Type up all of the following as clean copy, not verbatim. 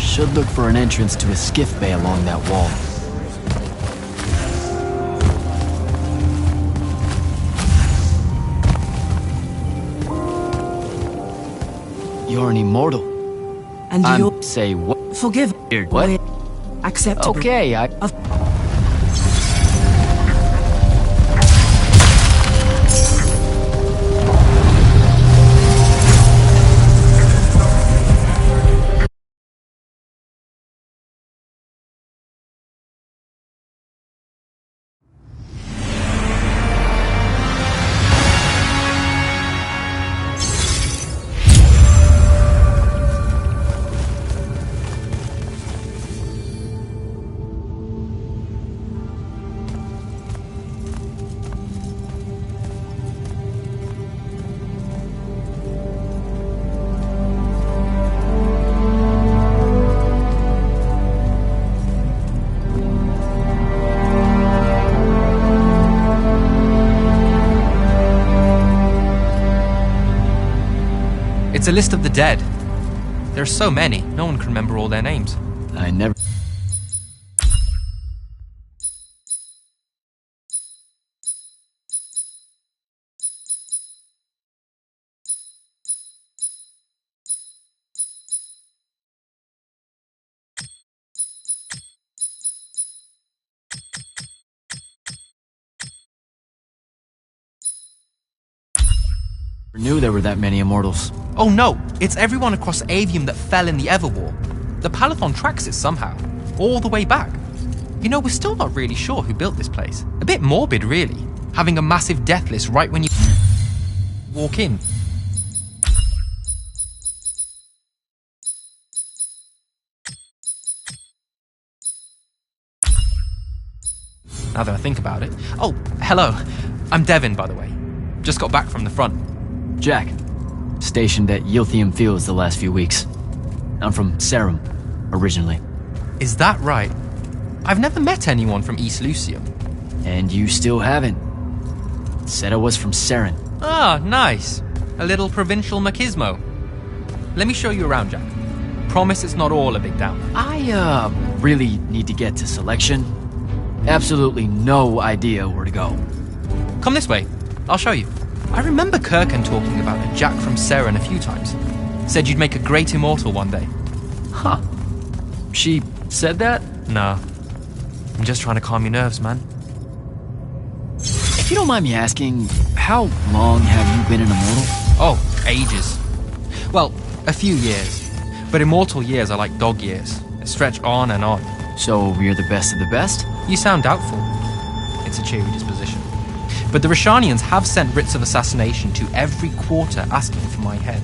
Should look for an entrance to a skiff bay along that wall. You're an immortal. And you say what? forgive. What? Accept. Okay, It's a list of the dead. There are so many, no one can remember all their names. I never... knew there were that many immortals. Oh no, it's everyone across Eveum that fell in the Everwar. The Palathon tracks it somehow, all the way back. You know, we're still not really sure who built this place. A bit morbid, really, having a massive death list right when you walk in. Now that I think about it. Oh, hello. I'm Devin, by the way. Just got back from the front. Jack, stationed at Yilthium Fields the last few weeks. I'm from Serum, originally. Is that right? I've never met anyone from East Lucium. And you still haven't. Said I was from Seren. Ah, nice. A little provincial machismo. Let me show you around, Jack. Promise it's not all a big downer. I, really need to get to selection. Absolutely no idea where to go. Come this way. I'll show you. I remember Kirkan talking about a Jack from Seren a few times. Said you'd make a great immortal one day. Huh. She said that? Nah. I'm just trying to calm your nerves, man. If you don't mind me asking, how long have you been an immortal? Oh, ages. Well, a few years. But immortal years are like dog years. They stretch on and on. So you're the best of the best? You sound doubtful. It's a cheery disposition. But the Rishanians have sent writs of assassination to every quarter asking for my head.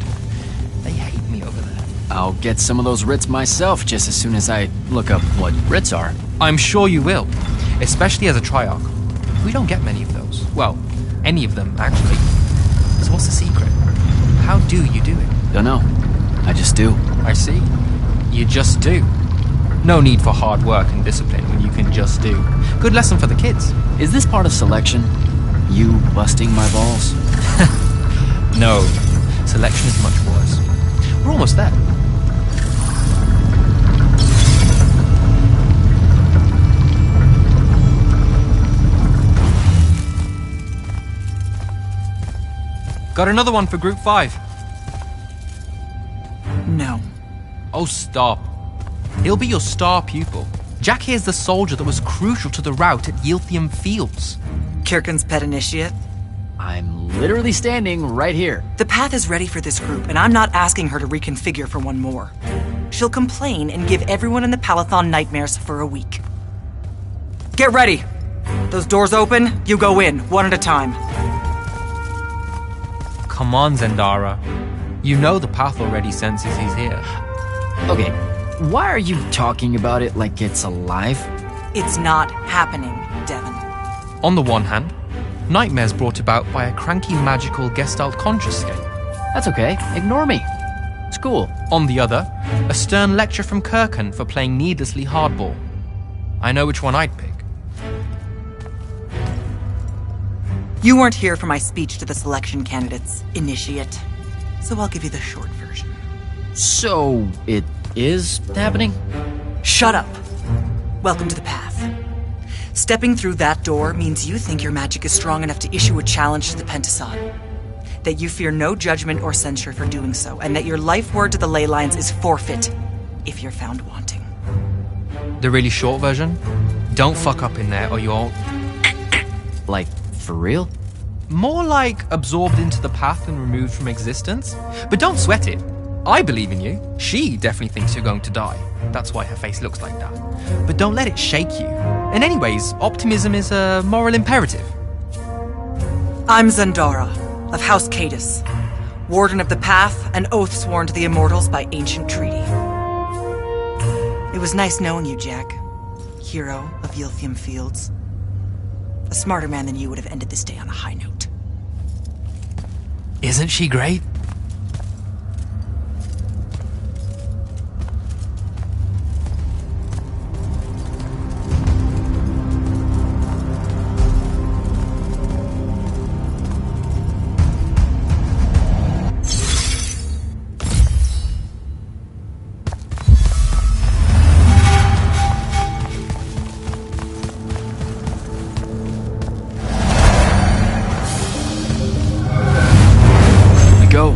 They hate me over there. I'll get some of those writs myself just as soon as I look up what writs are. I'm sure you will, especially as a Triarch. We don't get many of those. Well, any of them, actually. So what's the secret? How do you do it? Dunno. I just do. I see. You just do. No need for hard work and discipline when you can just do. Good lesson for the kids. Is this part of selection? You busting my balls? No. Selection is much worse. We're almost there. Got another one for Group 5. No. Oh, stop. He'll be your star pupil. Jack here's the soldier that was crucial to the rout at Yilthium Fields. Kirkan's pet initiate? I'm literally standing right here. The path is ready for this group, and I'm not asking her to reconfigure for one more. She'll complain and give everyone in the Palathon nightmares for a week. Get ready! Those doors open, you go in, one at a time. Come on, Zendara. You know the path already senses he's here. Okay, why are you talking about it like it's alive? It's not happening, Devin. On the one hand, nightmares brought about by a cranky magical Gestalt conscious state. That's okay, ignore me. It's cool. On the other, a stern lecture from Kirkan for playing needlessly hardball. I know which one I'd pick. You weren't here for my speech to the selection candidates, initiate. So I'll give you the short version. So, it is happening? Shut up. Welcome to the path. Stepping through that door means you think your magic is strong enough to issue a challenge to the Pentason. That you fear no judgment or censure for doing so, and that your life word to the ley lines is forfeit if you're found wanting. The really short version? Don't fuck up in there or you'll... Like, for real? More like absorbed into the path and removed from existence. But don't sweat it. I believe in you. She definitely thinks you're going to die. That's why her face looks like that. But don't let it shake you. And anyways, optimism is a moral imperative. I'm Zandara, of House Cadus, Warden of the Path, and oath sworn to the Immortals by ancient treaty. It was nice knowing you, Jack. Hero of Yilthium Fields. A smarter man than you would have ended this day on a high note. Isn't she great? Go.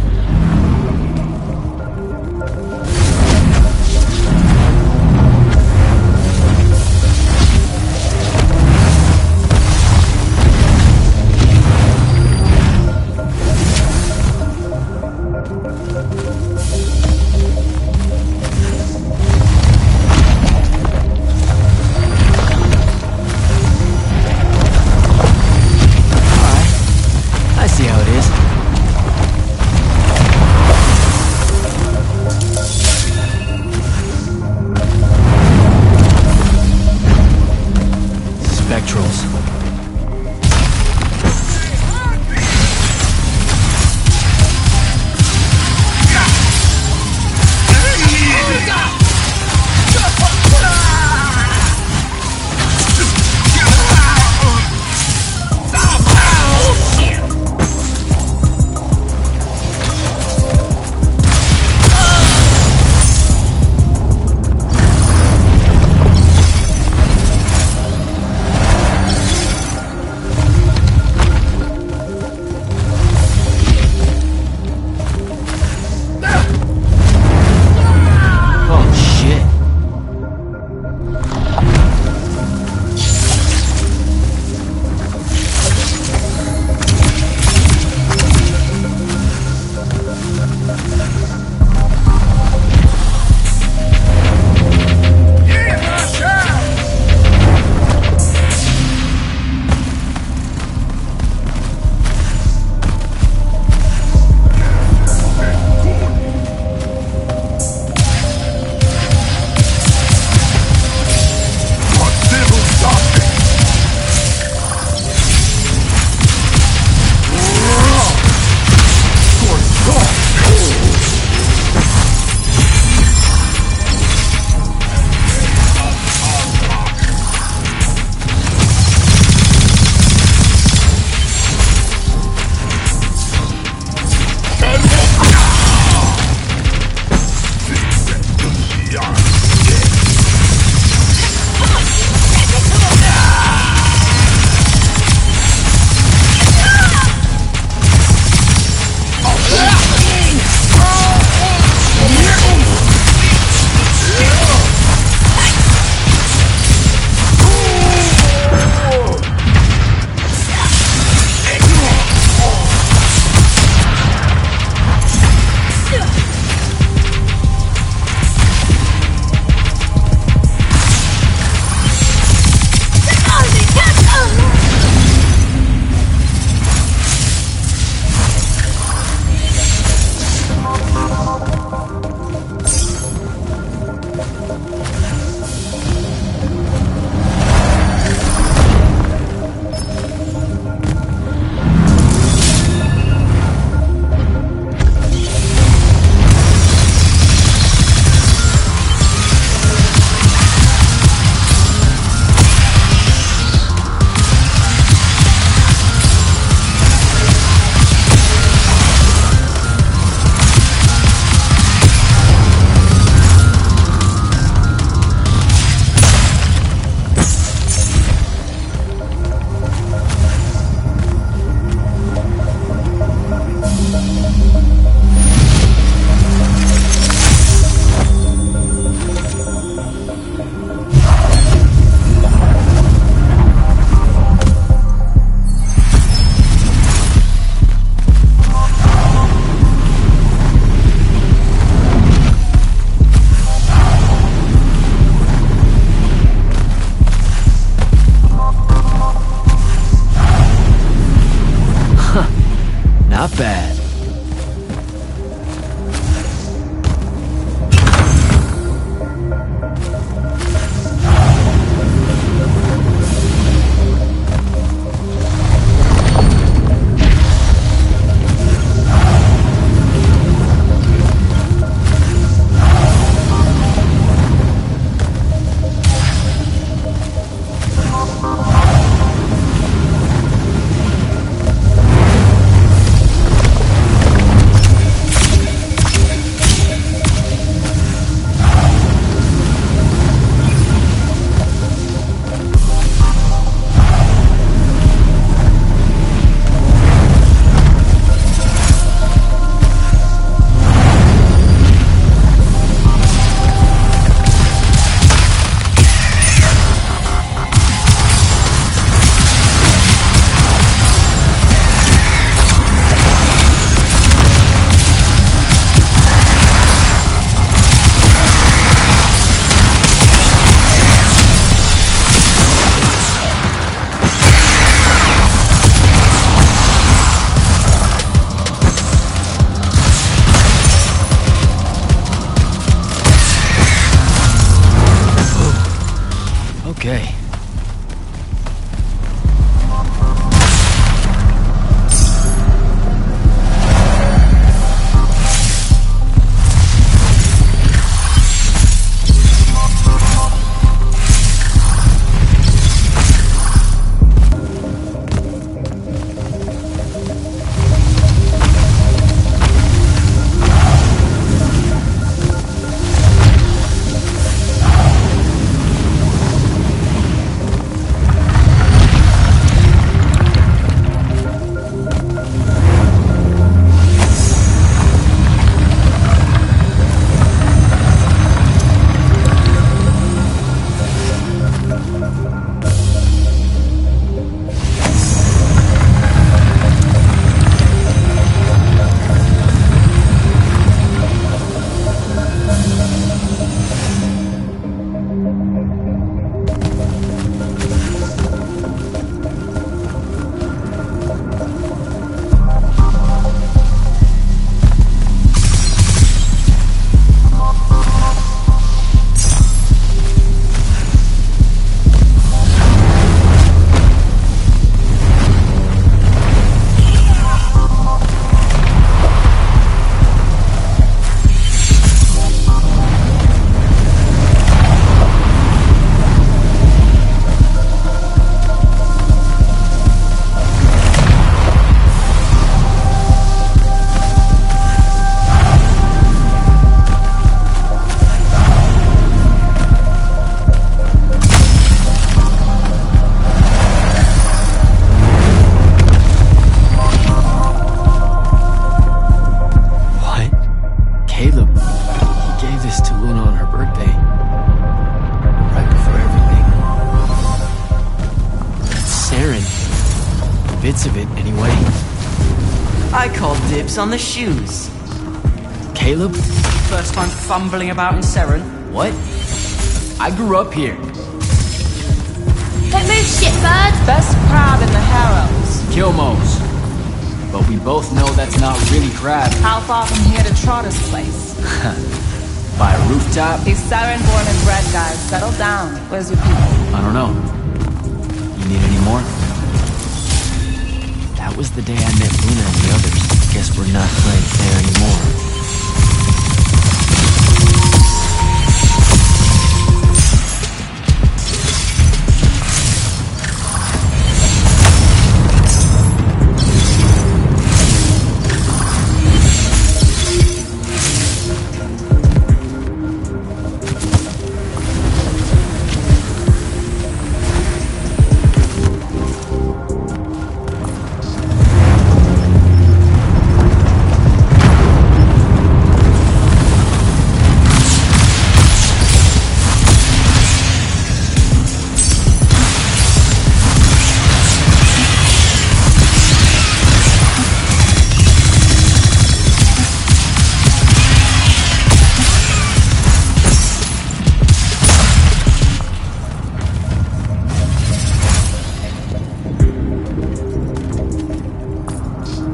bad. Okay. Bits of it, anyway. I call dibs on the shoes. Caleb? First time fumbling about in Seren. What? I grew up here. Don't move, shitbird! Best crab in the Harrows. Kilmos. But we both know that's not really crab. How far from here to Trotter's place? By a rooftop? These Seren born and bred guys, settle down. Where's your people? I don't know. You need any more? That was the day I met Luna and the others. Guess we're not quite there anymore.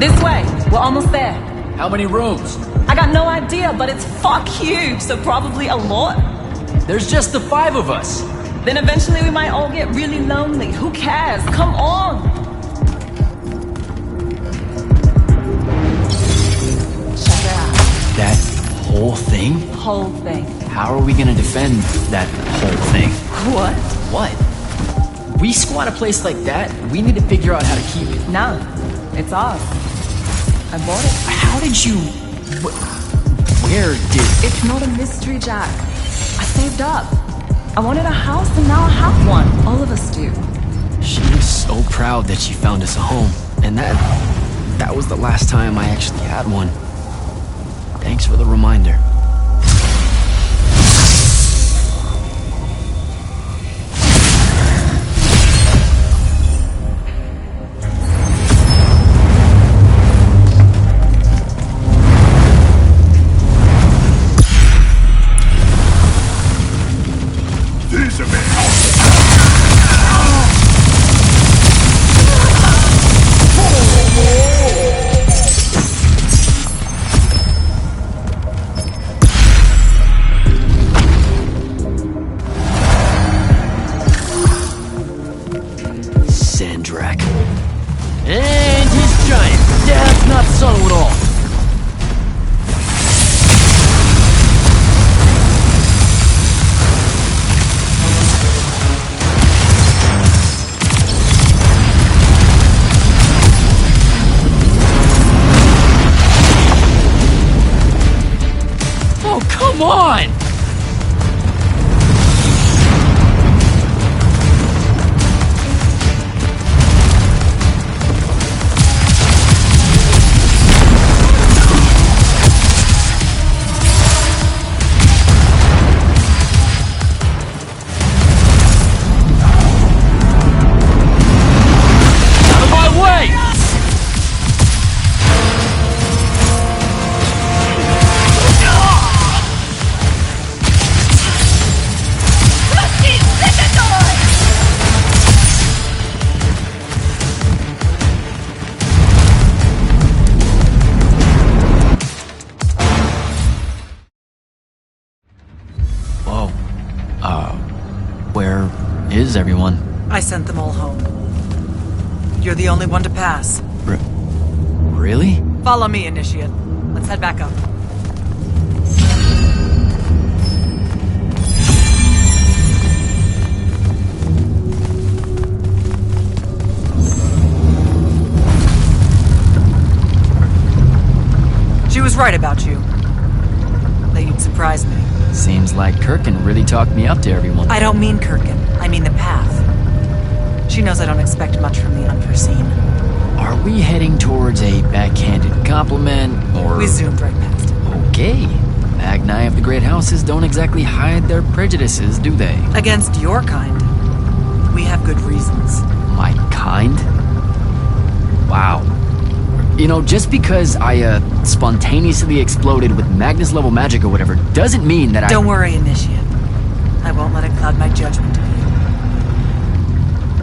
This way! We're almost there. How many rooms? I got no idea, but it's fuck huge, so probably a lot. There's just the 5 of us. Then eventually we might all get really lonely. Who cares? Come on! Check it out. That whole thing? Whole thing. How are we gonna defend that whole thing? What? What? We squat a place like that, we need to figure out how to keep it. Nah, it's ours. I bought it. How did you... Where did... It's not a mystery, Jack. I saved up. I wanted a house and now I have one. All of us do. She was so proud that she found us a home. And that was the last time I actually had one. Thanks for the reminder. And he's giant. That's not subtle at all. Oh, come on! Where is everyone? I sent them all home. You're the only one to pass. Really? Follow me, Initiate. Let's head back up. She was right about you. That you'd surprise me. Seems like Kirkin really talked me up to everyone. I don't mean Kirkin. I mean the path. She knows I don't expect much from the unforeseen. Are we heading towards a backhanded compliment, or... We zoomed right past it. Okay. Magni of the Great Houses don't exactly hide their prejudices, do they? Against your kind. We have good reasons. My kind? Wow. You know, just because I, spontaneously exploded with Magnus-level magic or whatever, doesn't mean that Don't worry, Initiate. I won't let it cloud my judgment of you.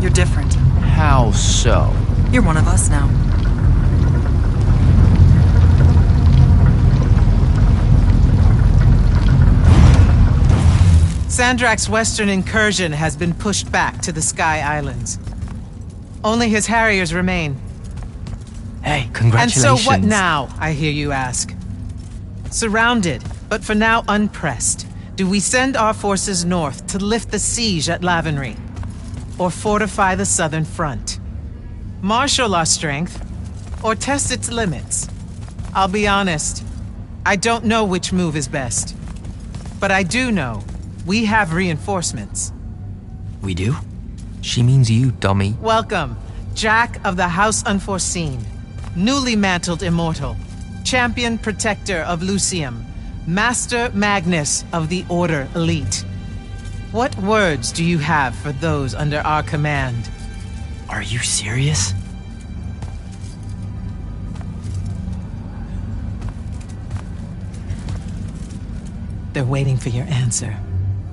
You're different. How so? You're one of us now. Sandrak's western incursion has been pushed back to the Sky Islands. Only his Harriers remain. Hey, Congratulations. And so what now, I hear you ask? Surrounded, but for now unpressed, do we send our forces north to lift the siege at Lavenry? Or fortify the southern front? Marshal our strength, or test its limits? I'll be honest, I don't know which move is best. But I do know we have reinforcements. We do? She means you, dummy. Welcome, Jack of the House Unforeseen, newly mantled Immortal, champion protector of Lucium, Master Magnus of the Order Elite. What words do you have for those under our command? Are you serious? They're waiting for your answer.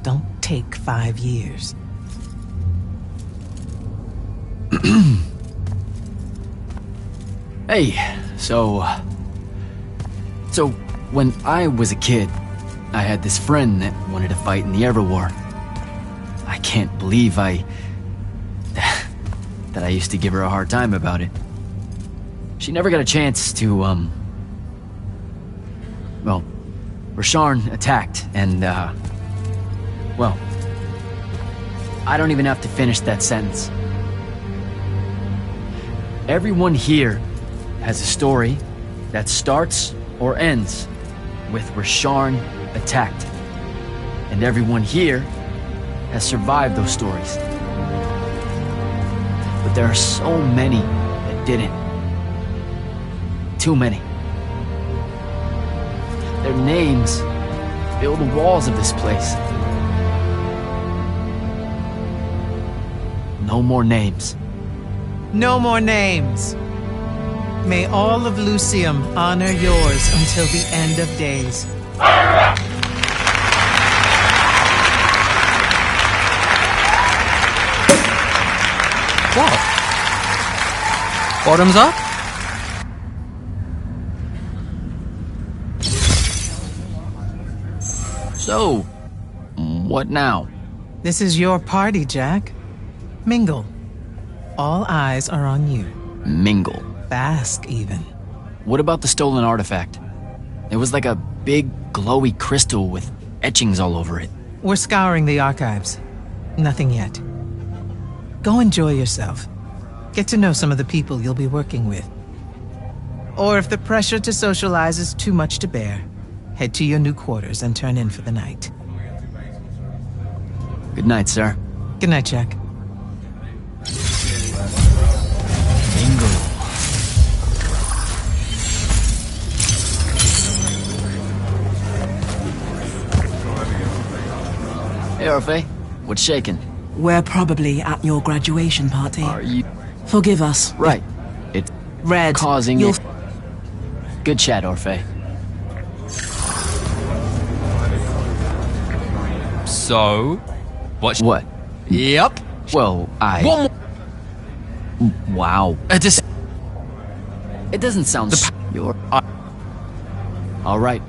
Don't take 5 years. Hey, so when I was a kid, I had this friend that wanted to fight in the Everwar. I can't believe that I used to give her a hard time about it. She never got a chance to, well, Rasharn attacked, and, well, I don't even have to finish that sentence. Everyone here has a story that starts or ends with Rasharn attacked. And everyone here has survived those stories. But there are so many that didn't. Too many. Their names fill the walls of this place. No more names. No more names. May all of Lucium honor yours until the end of days. What? Bottoms up? So, what now? This is your party, Jack. Mingle. All eyes are on you. Mingle. Bask, even. What about the stolen artifact? It was like a big, glowy crystal with etchings all over it. We're scouring the archives. Nothing yet. Go enjoy yourself. Get to know some of the people you'll be working with. Or if the pressure to socialize is too much to bear, head to your new quarters and turn in for the night. Good night, sir. Good night, Jack. Mingle. Hey, Orphe. What's shaking? We're probably at your graduation party. Are you... Forgive us. Right. It's Red. causing You'll... it. Good chat, Orphe. So, What? Yep. Well, One more. Wow. Just It doesn't sound you're... All right.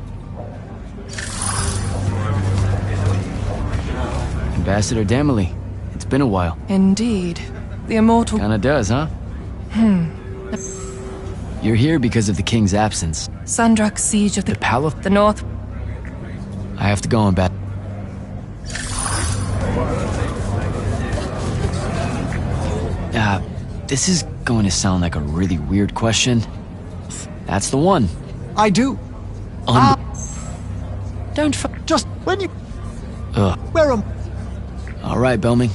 Ambassador Damley. It's been a while. Indeed. The immortal... Kinda does, huh? You're here because of the king's absence. Sandrak's siege of The palace... the north... I have to go on back. This is going to sound like a really weird question. That's the one. I do. Don't Just when you... Ugh. Where am... All right, Belming.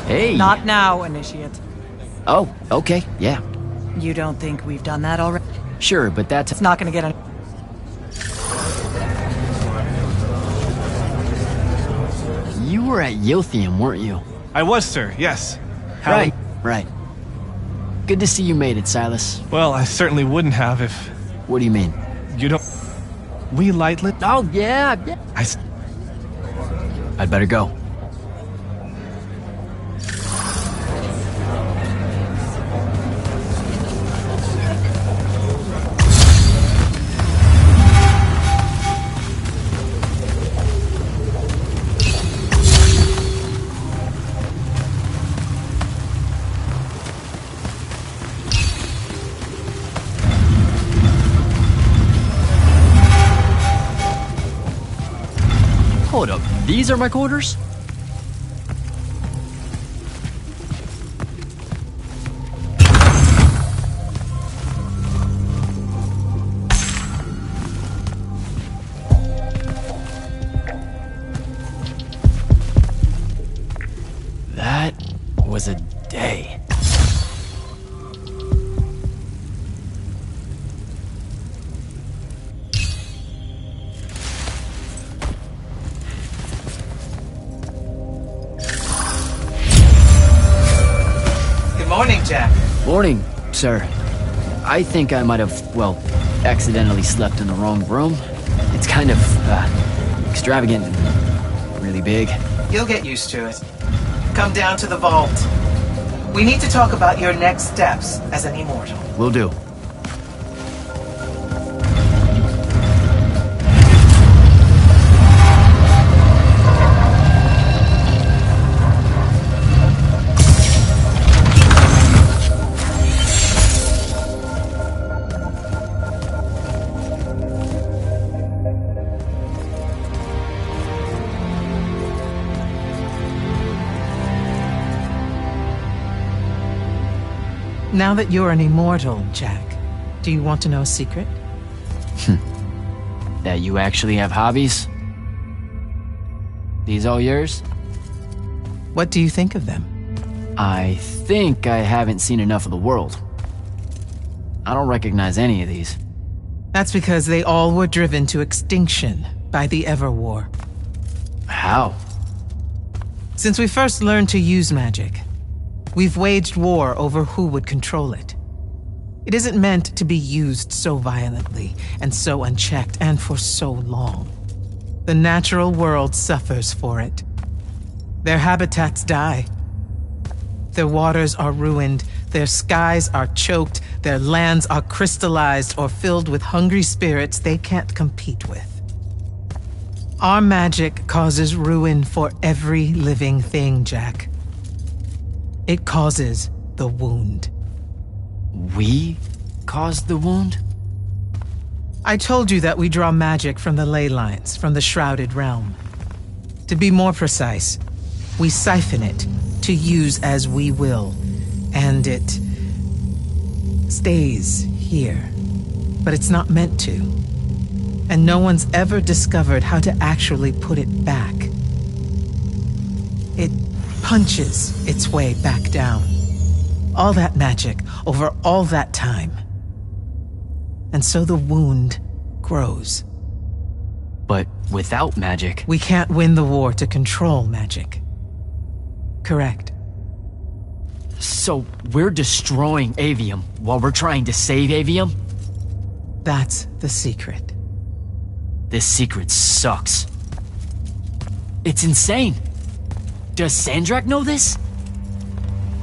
Hey. Not now, Initiate. Oh, okay, yeah. You don't think we've done that already? Sure, but that's... It's not gonna get any... You were at Yothium, weren't you? I was, sir, yes. Right. Good to see you made it, Silas. Well, I certainly wouldn't have if What do you mean? you don't... We lightlit... Oh, yeah. I'd better go. Hold up, these are my quarters? That was a day. Good morning, Jack. Morning, sir. I think I might have, well, accidentally slept in the wrong room. It's kind of, extravagant and really big. You'll get used to it. Come down to the vault. We need to talk about your next steps as an immortal. Will do. Now that you're an immortal, Jack, do you want to know a secret? That you actually have hobbies? These all yours? What do you think of them? I think I haven't seen enough of the world. I don't recognize any of these. That's because they all were driven to extinction by the Everwar. How? Since we first learned to use magic, we've waged war over who would control it. It isn't meant to be used so violently and so unchecked and for so long. The natural world suffers for it. Their habitats die. Their waters are ruined, their skies are choked, their lands are crystallized or filled with hungry spirits they can't compete with. Our magic causes ruin for every living thing, Jack. It causes the wound. We caused the wound? I told you that we draw magic from the ley lines, from the Shrouded Realm. To be more precise, we siphon it to use as we will, and it stays here. But it's not meant to. And no one's ever discovered how to actually put it back. It punches its way back down. All that magic over all that time. And so the wound grows. But without magic... We can't win the war to control magic. Correct. So we're destroying Eveum while we're trying to save Eveum? That's the secret. This secret sucks. It's insane. Does Sandrak know this?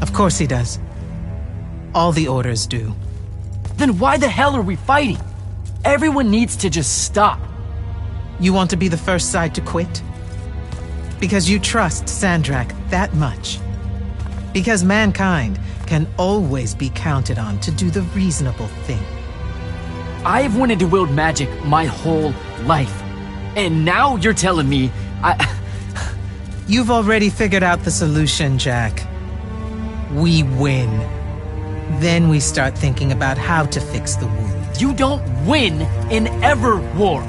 Of course he does. All the orders do. Then why the hell are we fighting? Everyone needs to just stop. You want to be the first side to quit? Because you trust Sandrak that much. Because mankind can always be counted on to do the reasonable thing. I've wanted to wield magic my whole life. And now you're telling me You've already figured out the solution, Jack. We win. Then we start thinking about how to fix the wound. You don't win in ever war.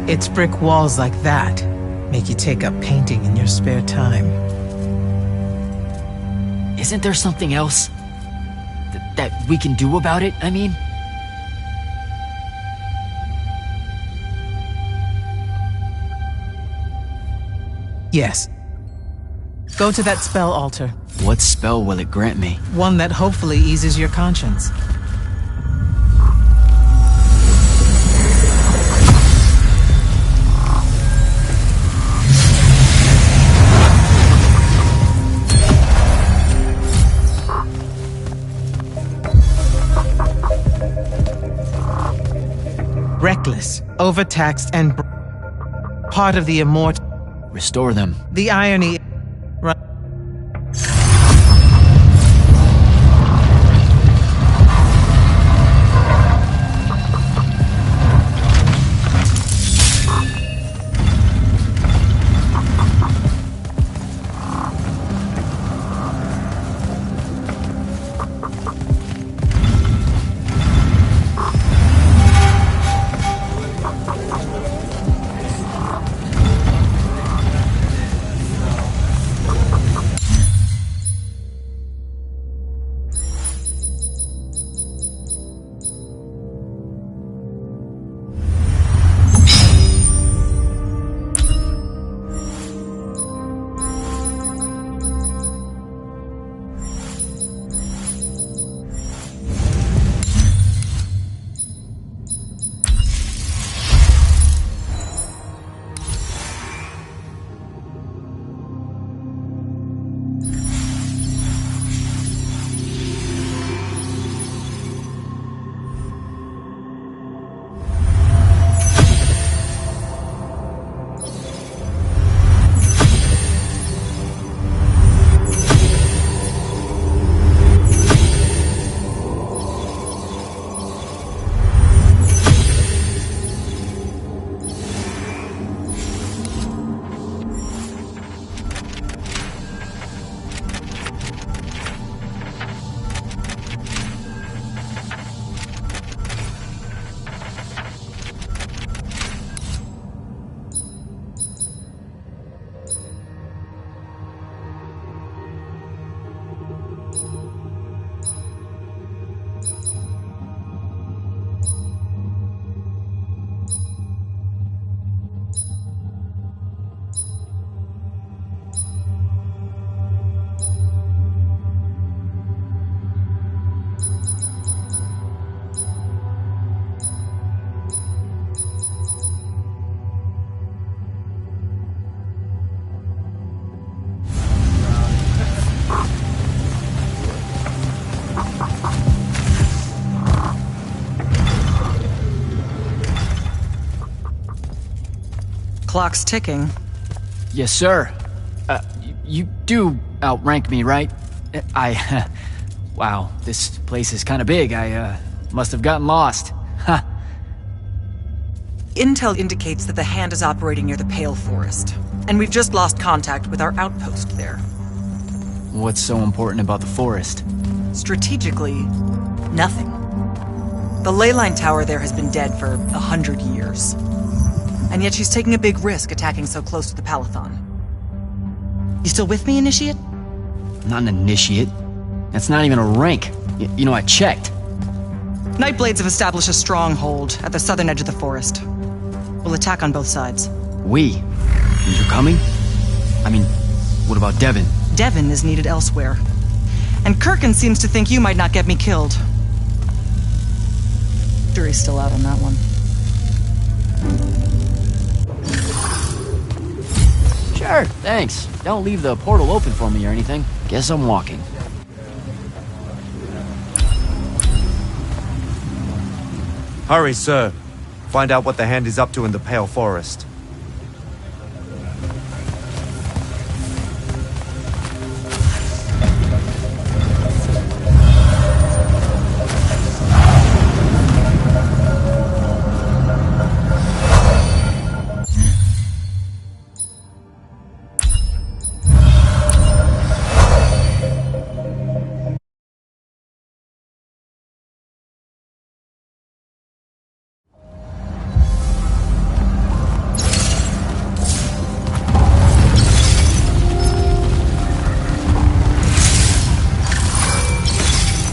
It's brick walls like that make you take up painting in your spare time. Isn't there something else that we can do about it, I mean? Yes. Go to that spell altar. What spell will it grant me? One that hopefully eases your conscience. Reckless, overtaxed, and part of the immortal. Restore them. The irony. clock's ticking. Yes, sir. You do outrank me, right? Wow, this place is kind of big. I must have gotten lost. Huh. Intel indicates that the Hand is operating near the Pale Forest, and we've just lost contact with our outpost there. What's so important about the forest? Strategically, nothing. The ley line tower there has been dead for 100 years. And yet she's taking a big risk attacking so close to the Palathon. You still with me, Initiate? Not an initiate. That's not even a rank. You know, I checked. Nightblades have established a stronghold at the southern edge of the forest. We'll attack on both sides. We? And you're coming? I mean, what about Devin? Devin is needed elsewhere. And Kirkin seems to think you might not get me killed. Jury's still out on that one. Sure, thanks. Don't leave the portal open for me or anything. Guess I'm walking. Hurry, sir. Find out what the Hand is up to in the Pale Forest.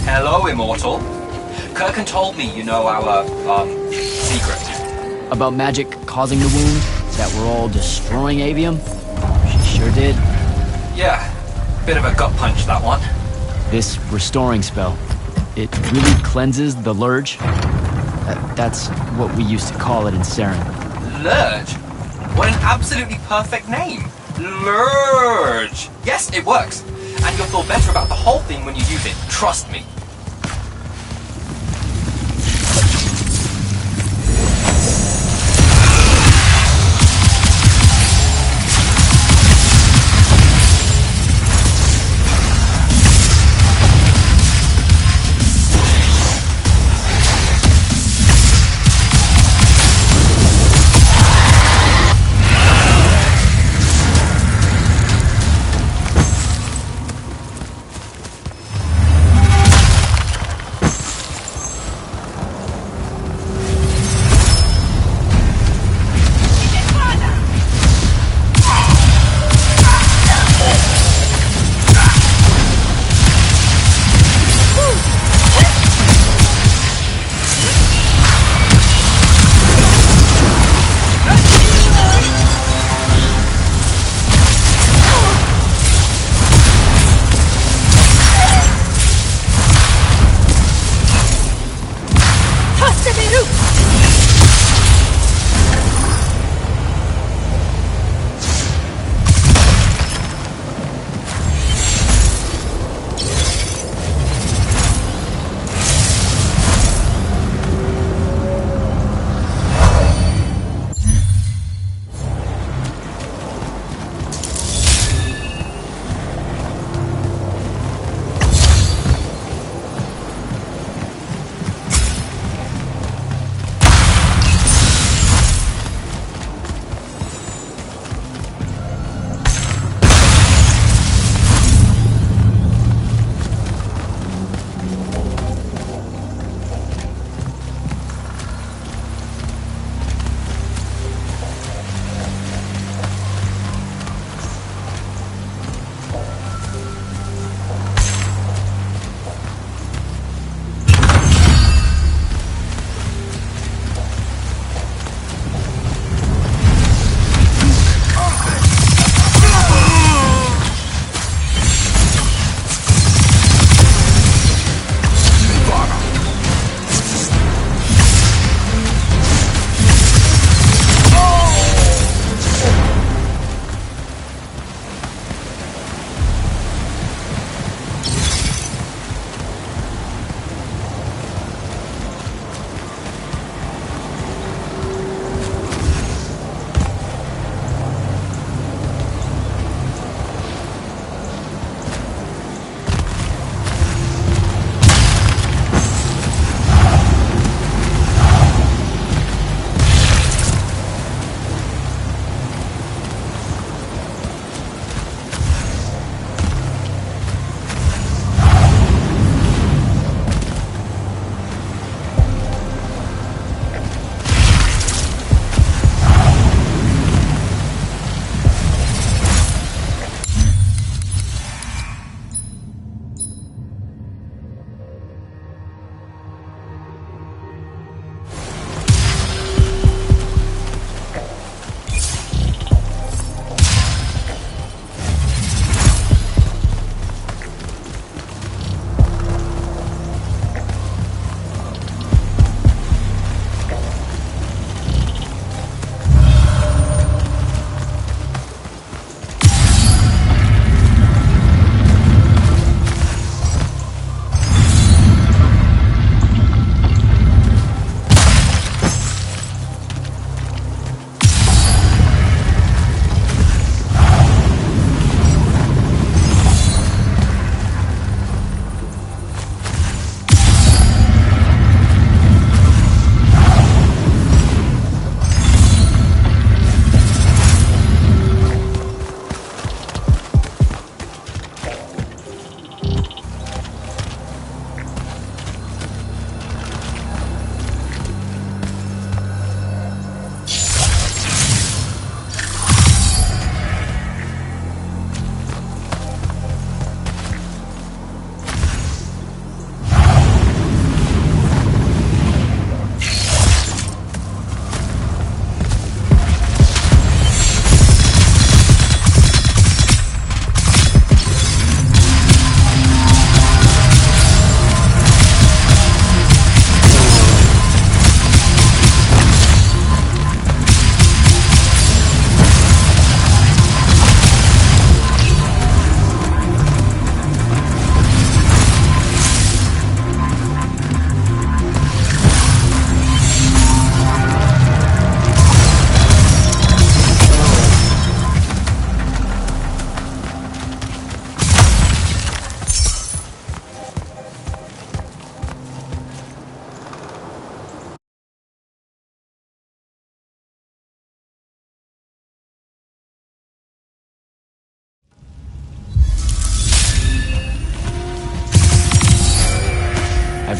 Hello, Immortal. Kirkin told me you know our, secret. About magic causing the wound? That we're all destroying eveum? She sure did. Yeah, bit of a gut punch, that one. This restoring spell, it really cleanses the lurge? That's what we used to call it in Saren. Lurge? What an absolutely perfect name. Lurge! Yes, it works. And you'll feel better about the whole thing when you use it. Trust me.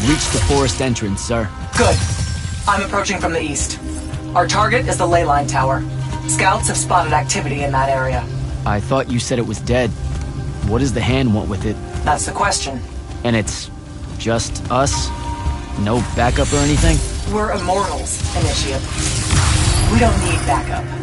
I've reached the forest entrance, sir. Good. I'm approaching from the east. Our target is the ley line tower. Scouts have spotted activity in that area. I thought you said it was dead. What does the hand want with it? That's the question. And it's just us? No backup or anything? We're Immortals, Initiate. We don't need backup.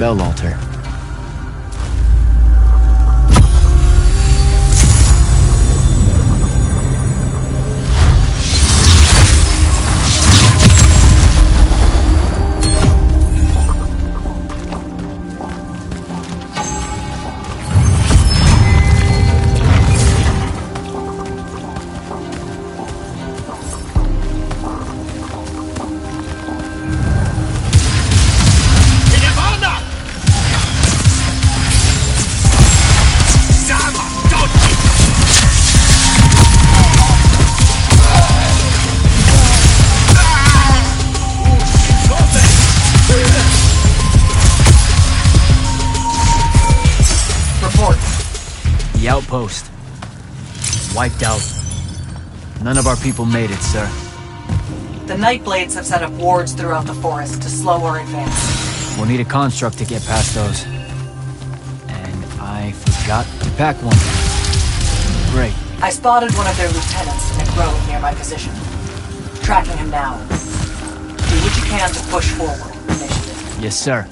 spell altar. The outpost. Wiped out. None of our people made it, sir. The Nightblades have set up wards throughout the forest to slow our advance. We'll need a construct to get past those. And I forgot to pack one. Great. I spotted one of their lieutenants in a grove near my position. Tracking him now. Do what you can to push forward. Initiative. Yes, sir.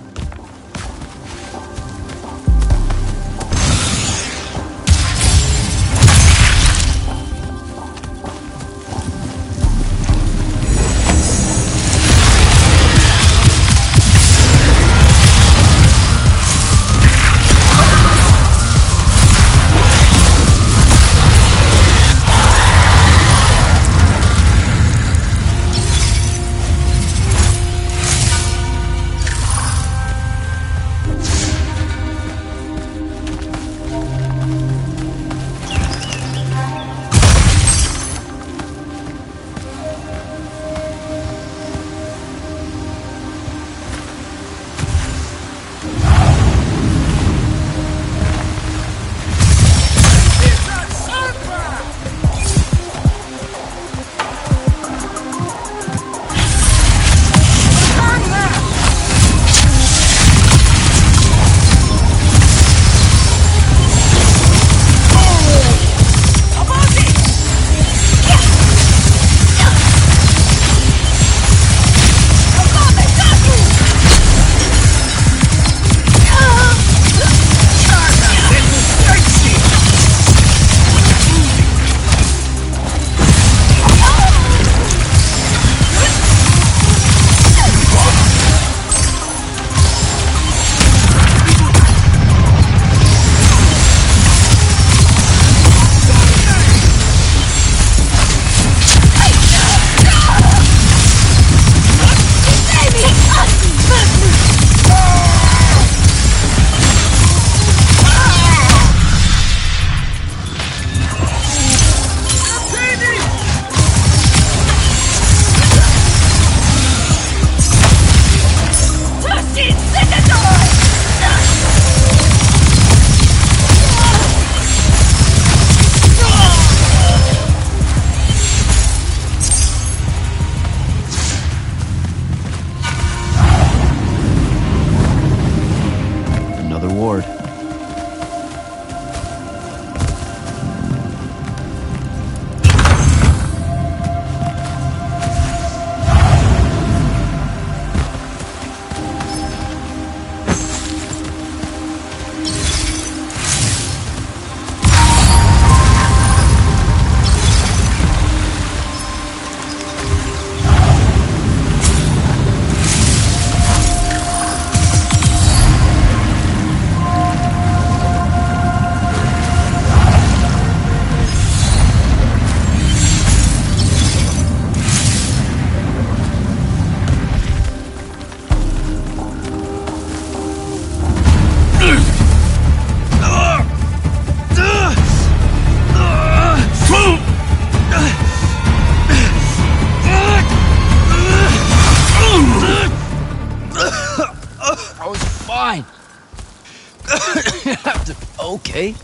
Okay.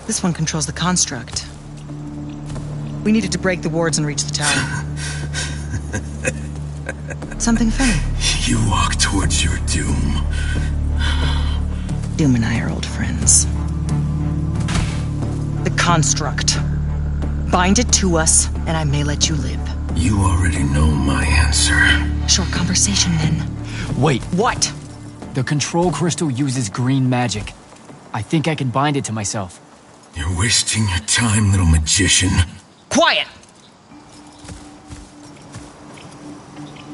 This one controls the construct. We needed to break the wards and reach the tower. Something funny. You walk towards your doom. Doom and I are old friends. The construct. Bind it to us, and I may let you live. You already know my answer. Short conversation, then. Wait. What? The control crystal uses green magic. I think I can bind it to myself. You're wasting your time, little magician. Quiet!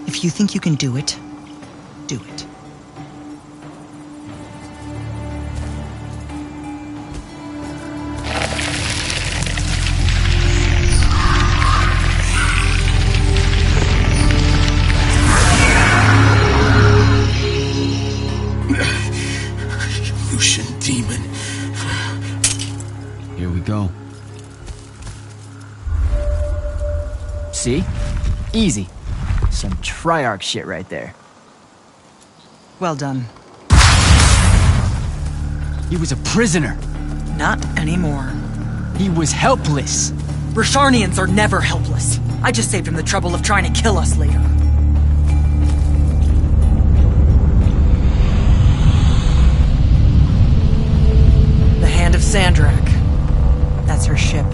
If you think you can do it, do it. Lucian demon. Here we go. See? Easy. Some Triarch shit right there. Well done. He was a prisoner. Not anymore. He was helpless. Rasharnians are never helpless. I just saved him the trouble of trying to kill us later. The Hand of Sandrak. That's her ship.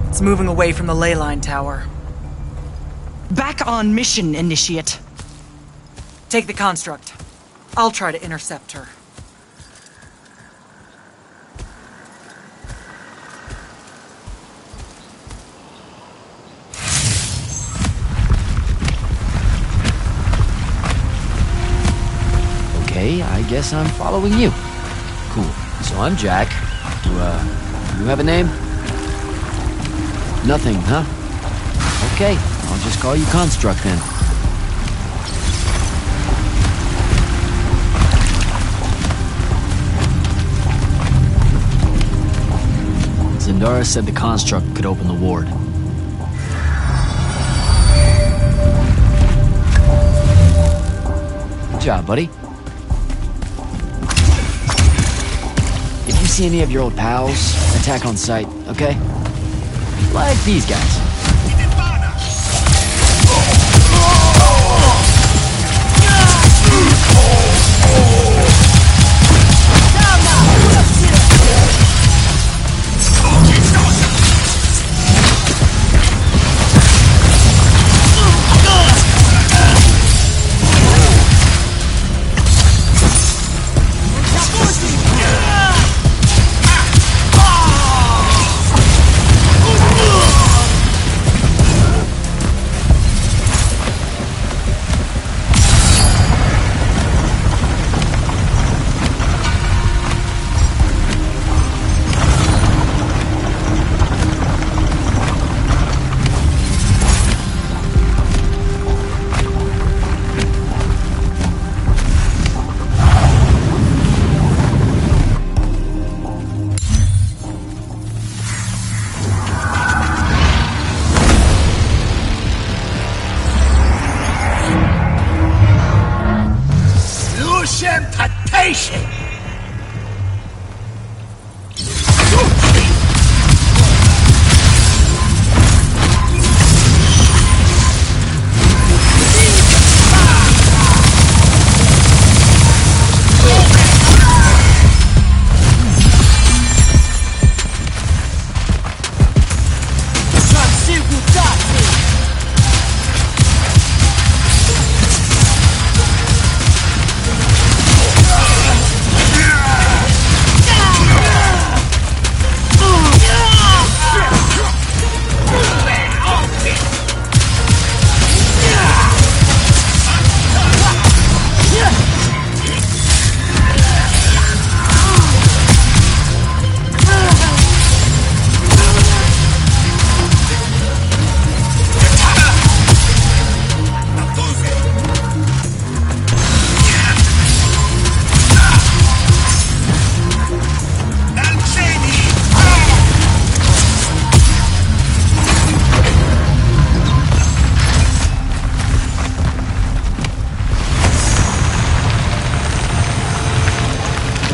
It's moving away from the ley line tower. Back on mission, Initiate. Take the construct. I'll try to intercept her. Okay, I guess I'm following you. Cool. So I'm Jack. Do you have a name? Nothing, huh? Okay, I'll just call you Construct then. Zendara said the Construct could open the ward. Good job, buddy. If you see any of your old pals, attack on sight, okay? Like these guys.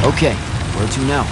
Okay, where to now?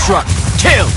Construct. Kill!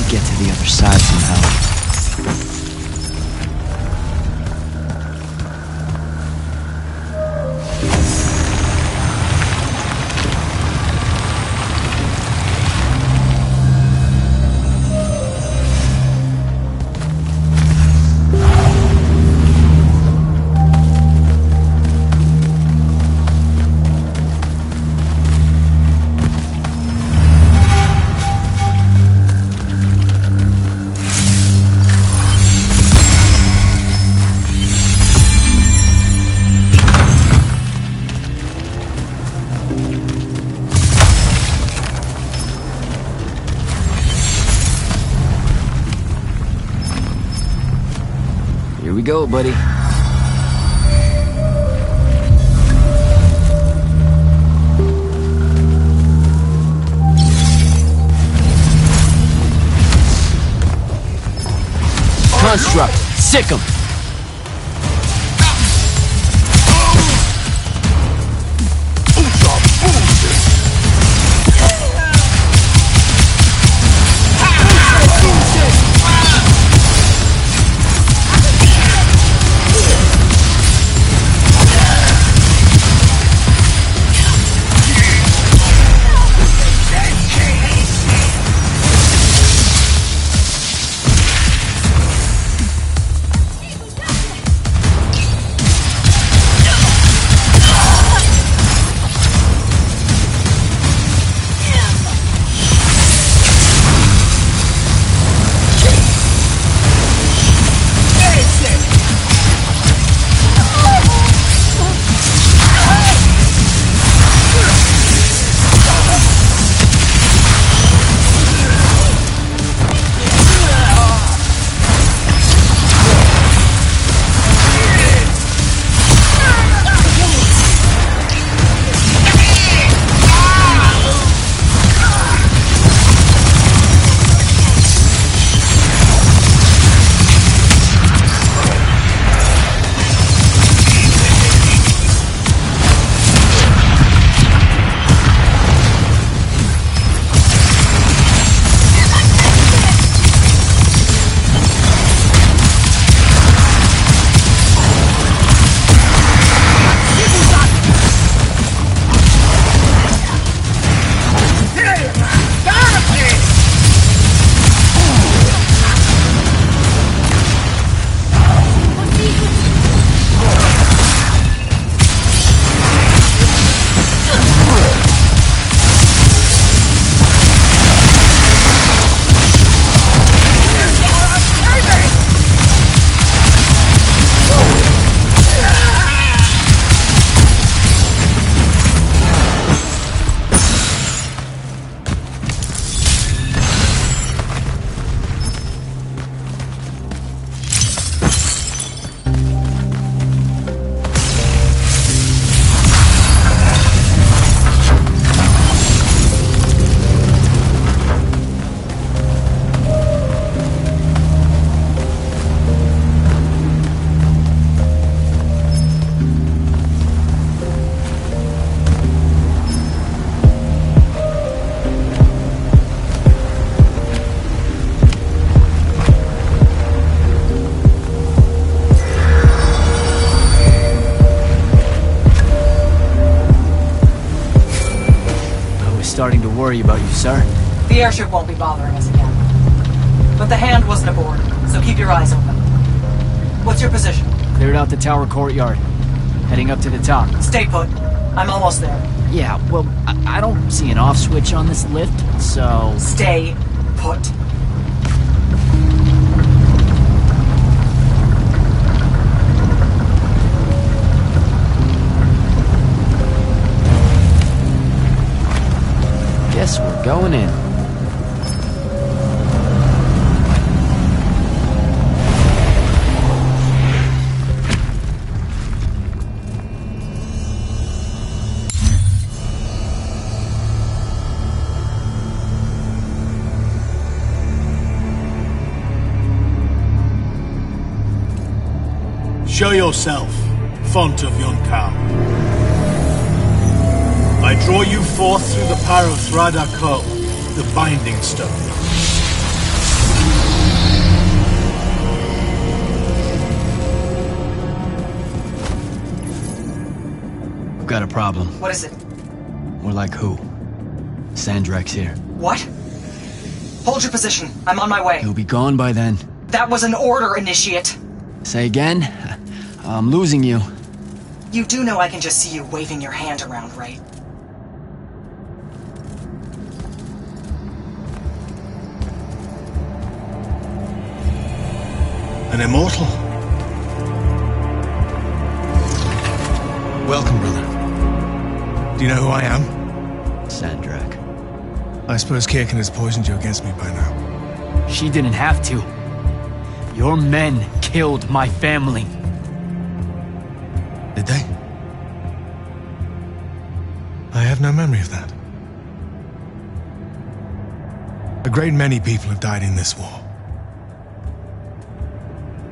Get to the other side somehow. Here we go, buddy. Construct. Sick 'em. starting to worry about you, sir. The airship won't be bothering us again. But the hand wasn't aboard, so keep your eyes open. What's your position? Cleared out the tower courtyard. Heading up to the top. Stay put. I'm almost there. Yeah, well, I don't see an off switch on this lift, so... Stay put. Guess we're going in. Show yourself, font of Yonkao. I draw you forth through the Parothrada Ko, the Binding Stone. We've got a problem. What is it? More like who? Sandrak's here. What? Hold your position. I'm on my way. He'll be gone by then. That was an order, Initiate. Say again? I'm losing you. You do know I can just see you waving your hand around, right? An immortal? Welcome, brother. Do you know who I am? Sandrak. I suppose Kirkin has poisoned you against me by now. She didn't have to. Your men killed my family. Did they? I have no memory of that. A great many people have died in this war.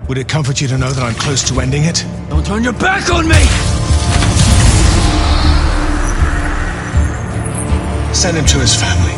Would it comfort you to know that I'm close to ending it? Don't turn your back on me! Send him to his family.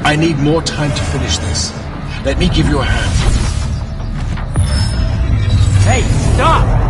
I need more time to finish this. Let me give you a hand. Hey, stop!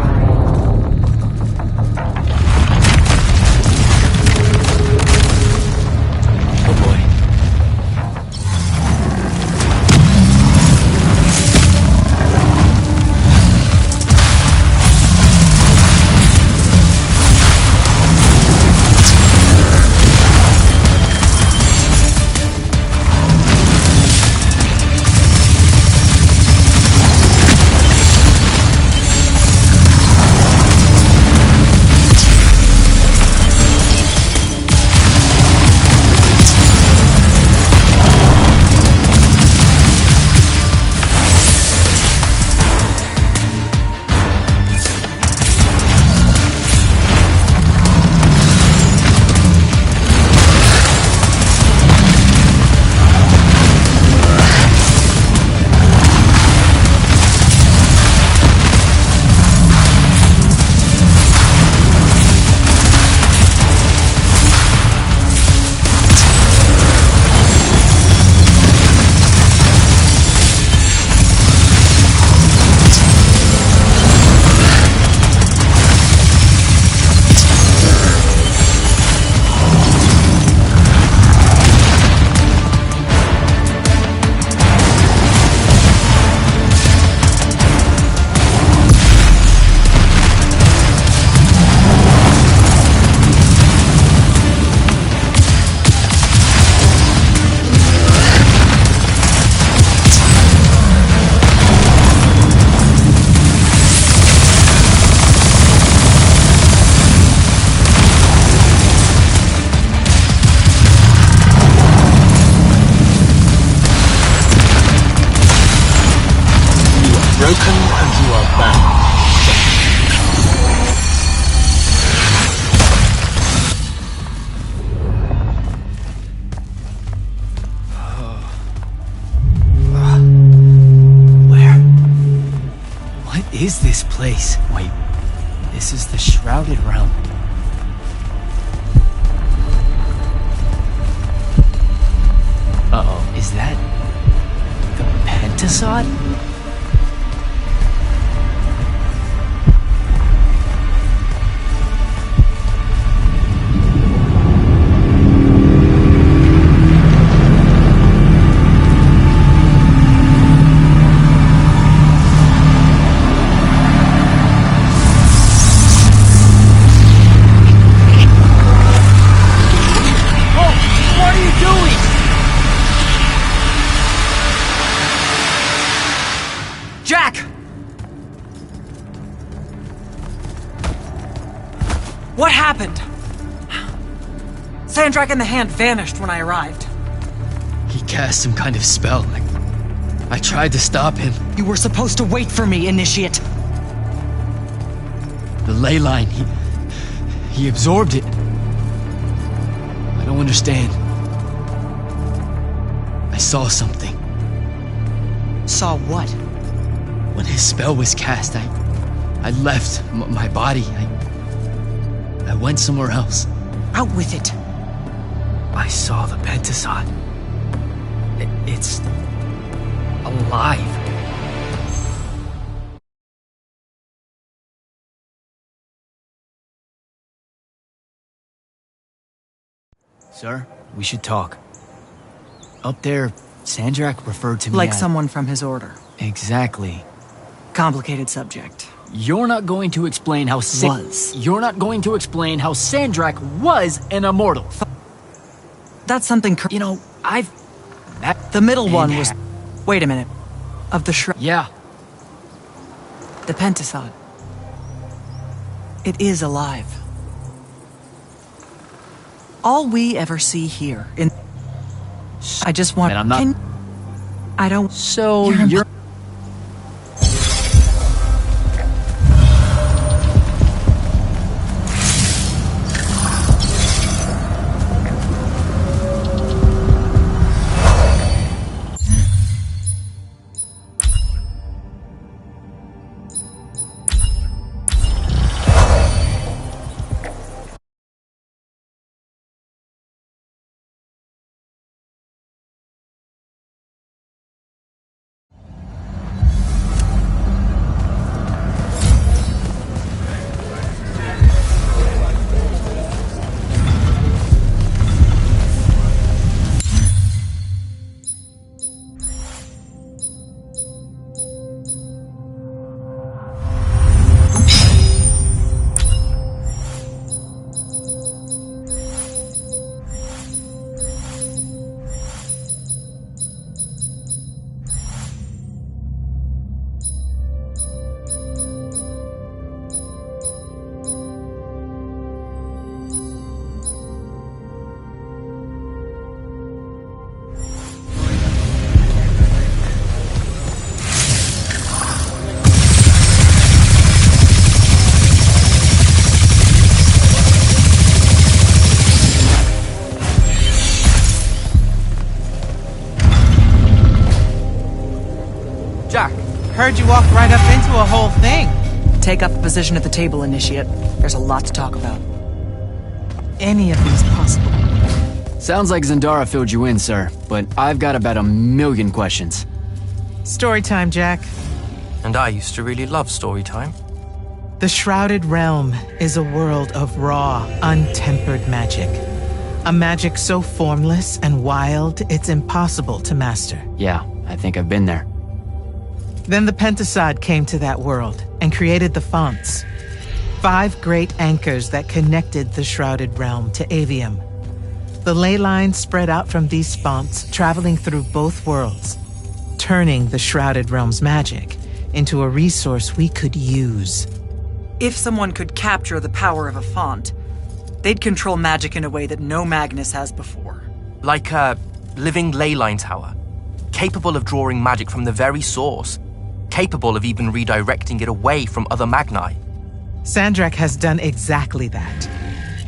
place. Wait, this is the Shrouded Realm. Uh-oh, is that the Pentasod? What happened? Sandrak and the Hand vanished when I arrived. He cast some kind of spell. I tried to stop him. You were supposed to wait for me, Initiate. The ley line, he absorbed it. I don't understand. I saw something. Saw what? When his spell was cast, I left my body. I went somewhere else. Out with it. I saw the Pentasod. It's alive. Sir, we should talk. Up there, Sandrak referred to me like as... someone from his order. Exactly. Complicated subject. You're not going to explain how You're not going to explain how Sandrak was an immortal. That's something... You know, The middle one was... Wait a minute. Of the Yeah. The Pentasod. It is alive. All we ever see here in... I just want... And I'm not... I don't... So you're... Heard you walked right up into a whole thing. Take up a position at the table, Initiate. There's a lot to talk about. Any of these possible? Sounds like Zendara filled you in, sir, but I've got about 1,000,000 questions. Story time, Jack. And I used to really love story time. The Shrouded Realm is a world of raw, untempered magic. A magic so formless and wild, it's impossible to master. Yeah, I think I've been there. Then the Pentasod came to that world and created the fonts. 5 great anchors that connected the Shrouded Realm to Eveum. The ley lines spread out from these fonts, traveling through both worlds, turning the Shrouded Realm's magic into a resource we could use. If someone could capture the power of a font, they'd control magic in a way that no Magnus has before. Like a living ley line tower, capable of drawing magic from the very source, capable of even redirecting it away from other Magni. Sandrak has done exactly that.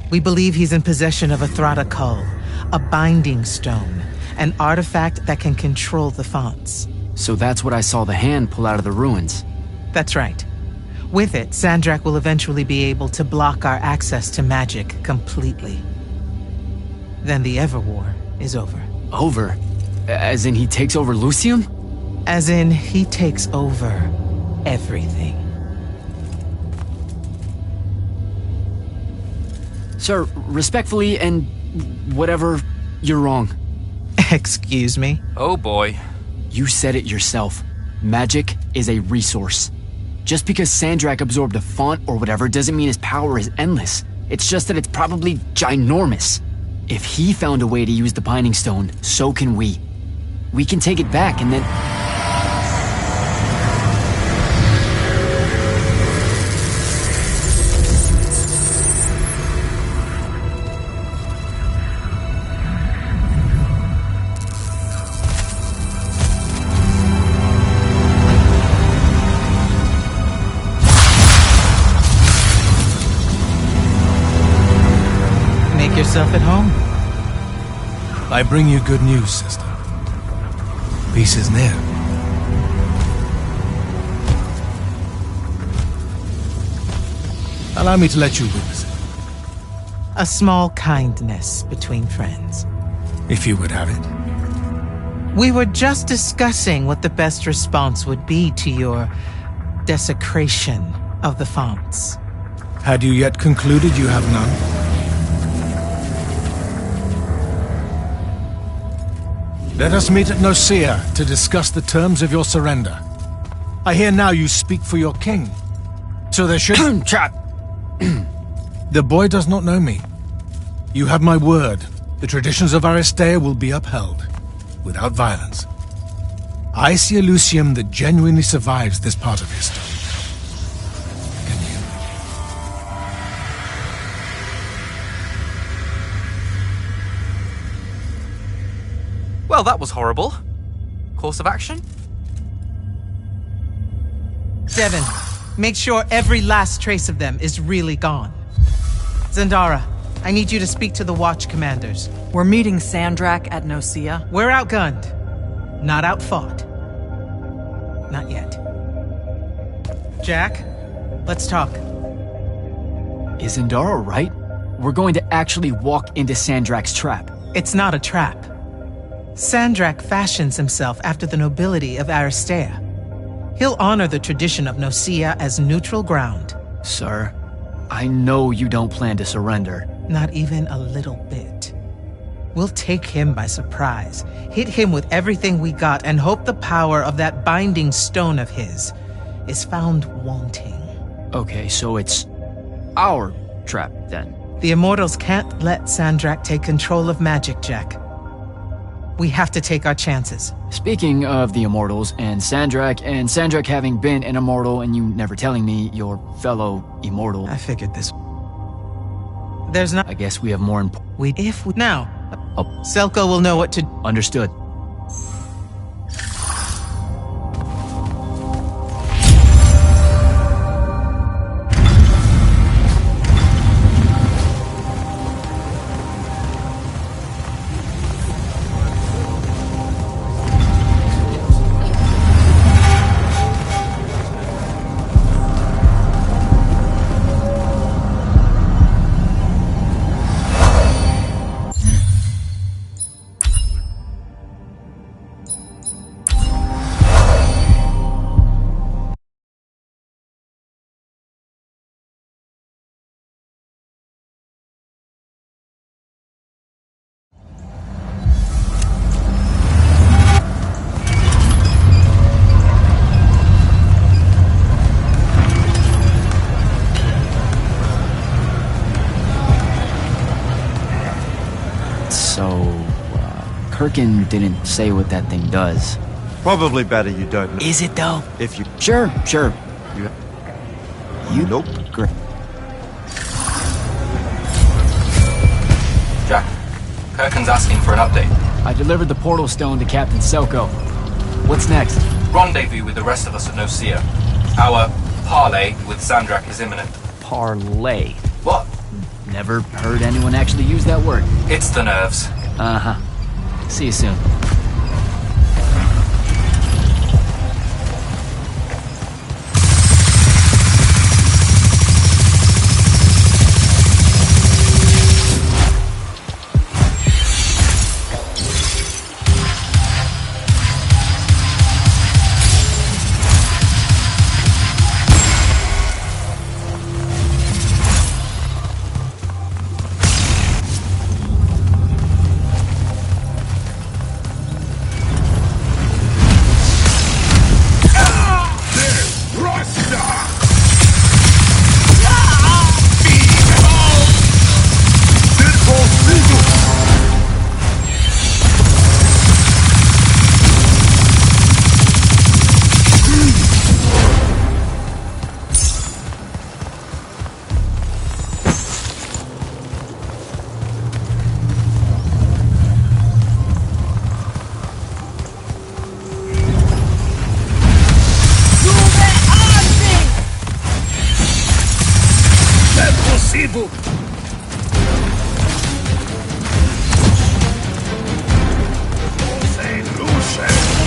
We believe he's in possession of a Thrada Cull, a binding stone, an artifact that can control the fonts. So that's what I saw the Hand pull out of the ruins. That's right. With it, Sandrak will eventually be able to block our access to magic completely. Then the Everwar is over. Over? As in he takes over Lucium? As in, he takes over everything. Sir, respectfully and whatever, you're wrong. Excuse me? Oh boy. You said it yourself. Magic is a resource. Just because Sandrak absorbed a font or whatever doesn't mean his power is endless. It's just that it's probably ginormous. If he found a way to use the Binding Stone, so can we. We can take it back and then... Yourself at home? I bring you good news, sister. Peace is near. Allow me to let you witness it. A small kindness between friends. If you would have it. We were just discussing what the best response would be to your desecration of the fonts. Had you yet concluded you have none? Let us meet at Nicaea to discuss the terms of your surrender. I hear now you speak for your king. So there should... Trap! The boy does not know me. You have my word. The traditions of Aristea will be upheld, without violence. I see a Lucium that genuinely survives this part of history. Can you? Well, that was horrible. Course of action? Devin, make sure every last trace of them is really gone. Zendara, I need you to speak to the Watch commanders. We're meeting Sandrak at Nicaea. We're outgunned, not outfought. Not yet. Jack, let's talk. Is Zendara right? We're going to actually walk into Sandrak's trap. It's not a trap. Sandrak fashions himself after the nobility of Aristea. He'll honor the tradition of Nicaea as neutral ground. Sir, I know you don't plan to surrender. Not even a little bit. We'll take him by surprise, hit him with everything we got, and hope the power of that binding stone of his is found wanting. Okay, so it's our trap, then. The Immortals can't let Sandrak take control of magic, Jack. We have to take our chances. Speaking of the Immortals and Sandrak having been an Immortal and you never telling me your fellow Immortal. I figured this. There's not... I guess we have more Now, Oh. Selko will know what to... Understood. Kirkin didn't say what that thing does. Probably better you don't know. Is it though? If you... Sure. You... Nope. Great. Jack, Kirkin's asking for an update. I delivered the portal stone to Captain Selko. What's next? Rendezvous with the rest of us at Nicaea. Our parley with Sandrak is imminent. Parlay. What? Never heard anyone actually use that word. It's the nerves. Uh-huh. See you soon. evil. Say, Lucian.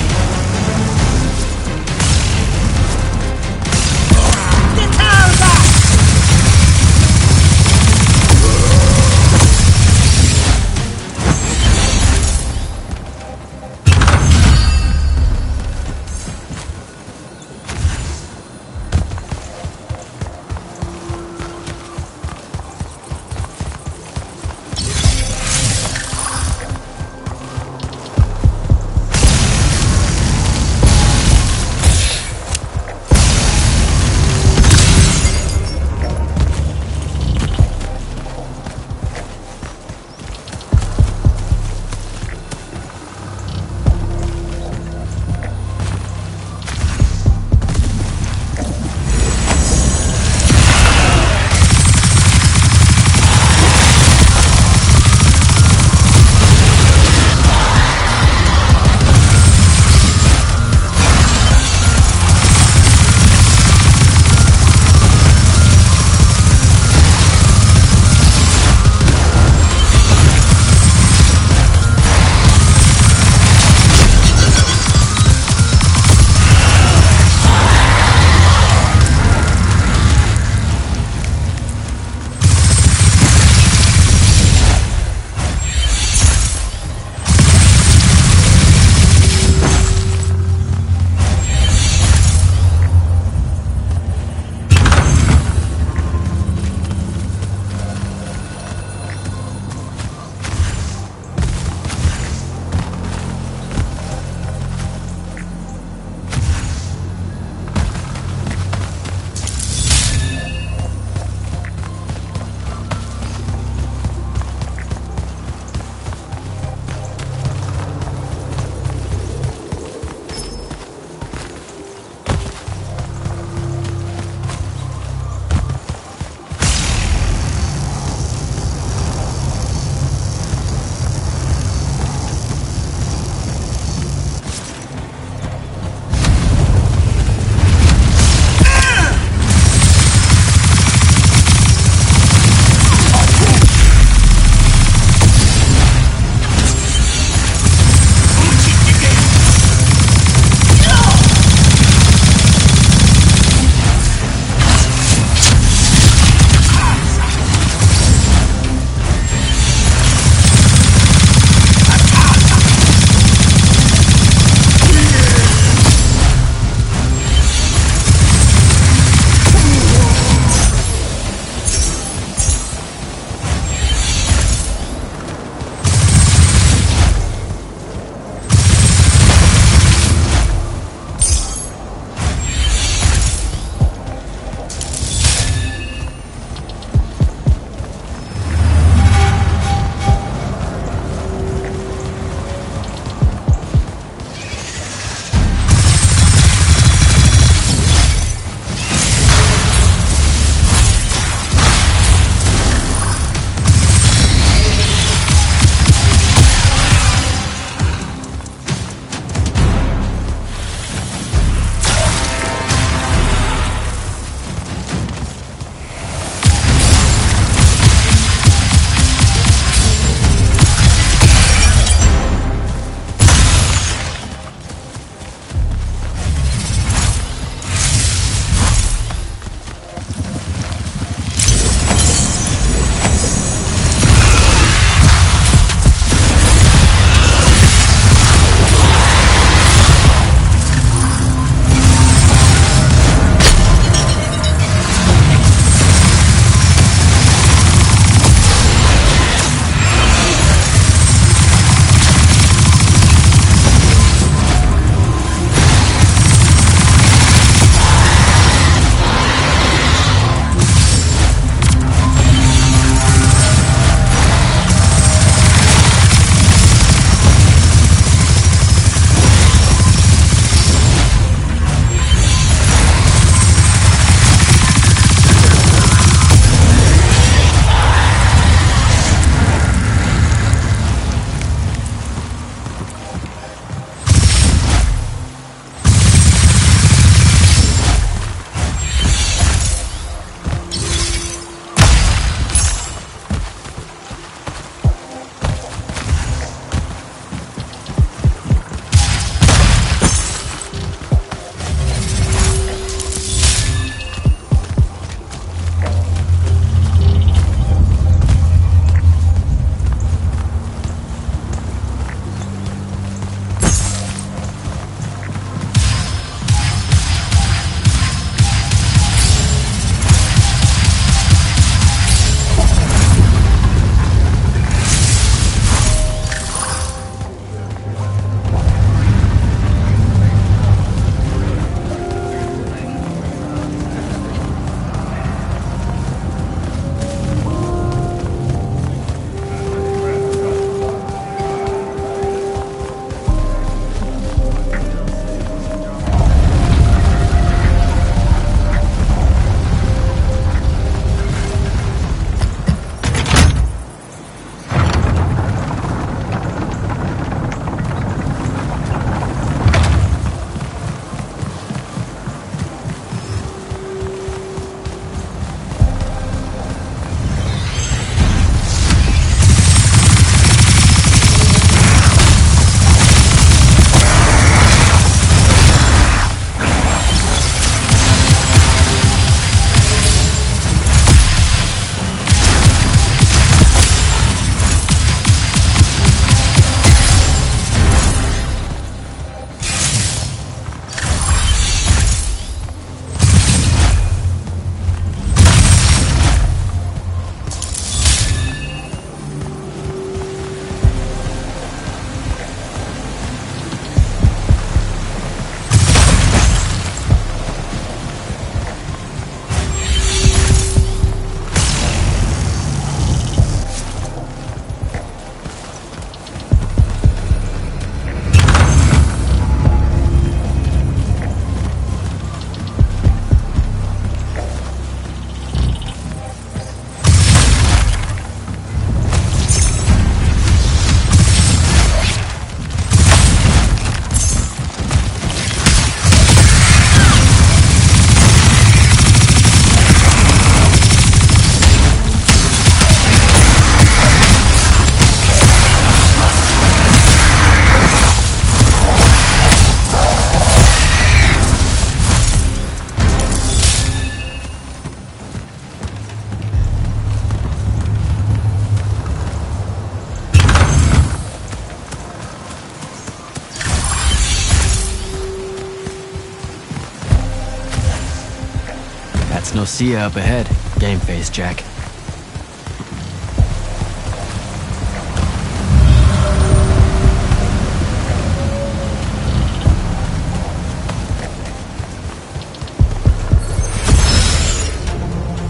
That's Nocia up ahead. Game face, Jack.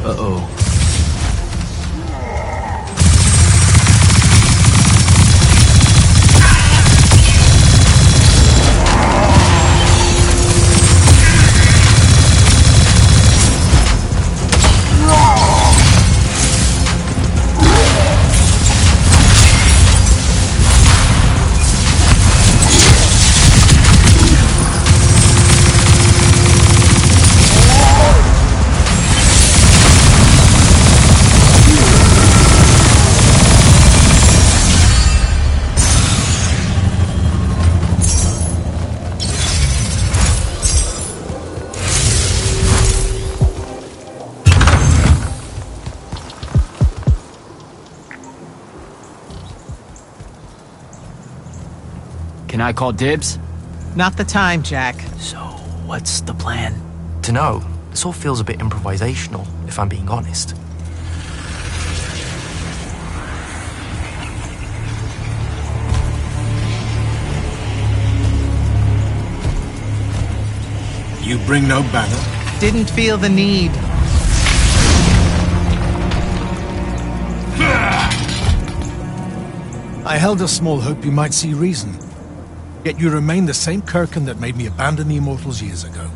Uh-oh. Can I call dibs? Not the time, Jack. So, what's the plan? Dunno. This all feels a bit improvisational, if I'm being honest. You bring no banner? Didn't feel the need. I held a small hope you might see reason. Yet you remain the same Kirkin that made me abandon the Immortals years ago.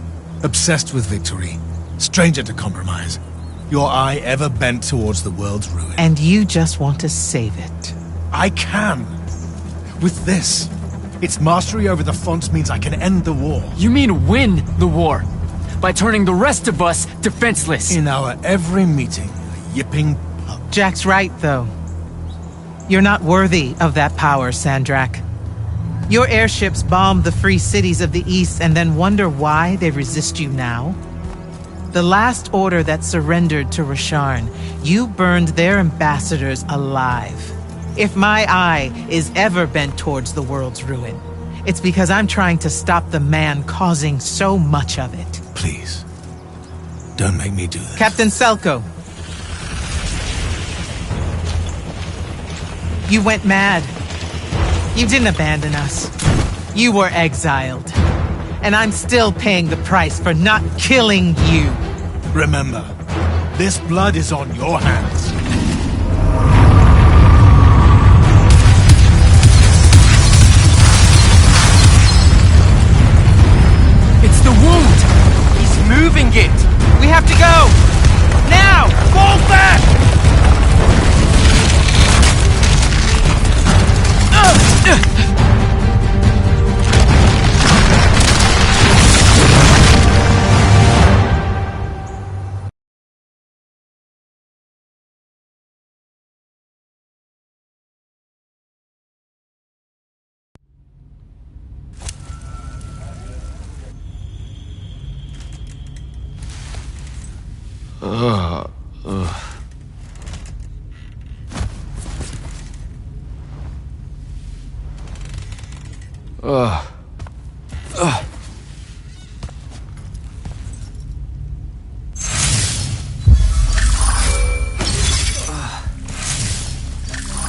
Obsessed with victory, stranger to compromise. Your eye ever bent towards the world's ruin. And you just want to save it. I can. With this. Its mastery over the fonts means I can end the war. You mean win the war? By turning the rest of us defenseless? In our every meeting, a yipping pup. Jack's right, though. You're not worthy of that power, Sandrak. Your airships bombed the free cities of the East and then wonder why they resist you now? The last order that surrendered to Rasharn, you burned their ambassadors alive. If my eye is ever bent towards the world's ruin, it's because I'm trying to stop the man causing so much of it. Please, don't make me do this. Captain Selko. You went mad. You didn't abandon us. You were exiled. And I'm still paying the price for not killing you. Remember, this blood is on your hands. It's the wound! He's moving it! We have to go! Now! Fall back!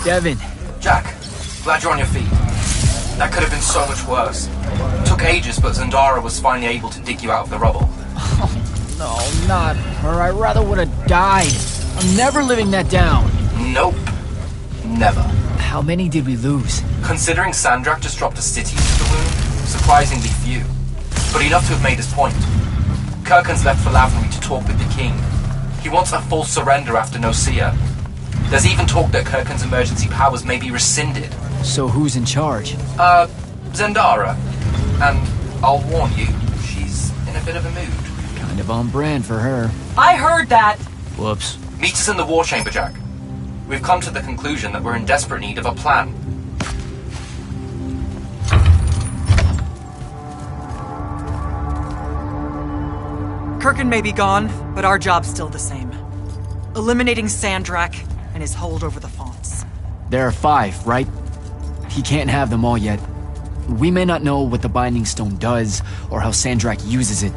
Devin. Jack, glad you're on your feet. That could have been so much worse. Took ages, but Zendara was finally able to dig you out of the rubble. No, not her. I rather would have died. I'm never living that down. Nope. Never. How many did we lose? Considering Sandrak just dropped a city into the wound, surprisingly few. But enough to have made his point. Kirkin's left for Lavery to talk with the king. He wants a full surrender after Nocia. There's even talk that Kirkin's emergency powers may be rescinded. So who's in charge? Zendara. And I'll warn you, she's in a bit of a mood. Kind of on brand for her. I heard that! Whoops. Meet us in the war chamber, Jack. We've come to the conclusion that we're in desperate need of a plan. Kirkin may be gone, but our job's still the same. Eliminating Sandrak and his hold over the fonts. There are 5, right? He can't have them all yet. We may not know what the Binding Stone does, or how Sandrak uses it,